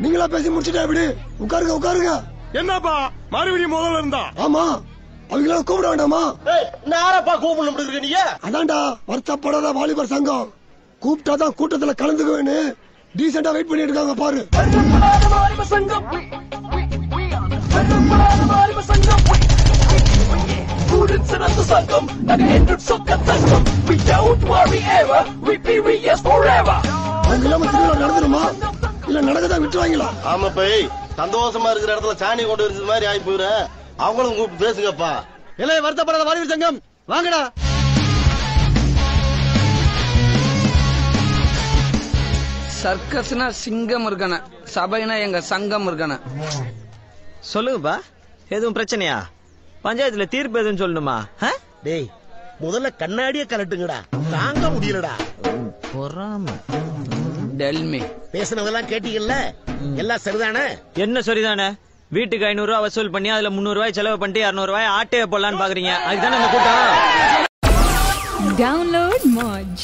நீங்களா பேசி முடிச்சுட்டா எப்படி? உட்காருங்க உட்காருங்க. என்னப்பா மறுபடியும் முதல்ல இருந்தா? ஆமா, அவங்கள கூப்பிட வேண்டாமா? நாரப்பா கூப்பிடணும் நீங்க? அதான்டா வருத்தப்படாத வாலிபர் சங்கம். கூப்பிட்டாதான் கூட்டத்துல கலந்துக்குவேன்னு டீசெண்டா வெயிட் பண்ணிட்டு இருக்காங்க பாரு. நடந்துருமா இல்ல நடக்கதான் விட்டுவாங்களா? ஆமா போய் சந்தோஷமா இருக்கிற இடத்துல சாணி கொண்டு வருது மாதிரி ஆகி போயிரு. அவங்களும் கூப்பிட்டு பேசுங்கப்பா. இல்லை வருத்தப்படாத வாலிபர் சங்கம் வாங்கடா. சர்க்கஸ்னா சிங்கம் இருக்கணும், சபைனா எங்க சங்கம் இருக்கணும். சொல்லுங்கப்பா, எதுவும் பிரச்சனையா? பஞ்சாயத்துல தீர்ப்பு எதுவும் சொல்லணுமா? டேய் முதல்ல கண்ணாடிய கலட்டுங்கடா, தாங்க முடியலடா. பொறாம டெல்மி பேசினதெல்லாம் கேட்டீங்கல்ல, எல்லாம் சரிதானே? என்ன சரிதானே? வீட்டுக்கு 500 ரூபாய் வசூல் பண்ணி அதுல 300 ரூபாய் செலவு பண்ணிட்டு 200 ரூபாய் ஆட்டைய போடலான்னு பாக்குறீங்க. அதுதானே இந்த கூட்டம். Download Moj.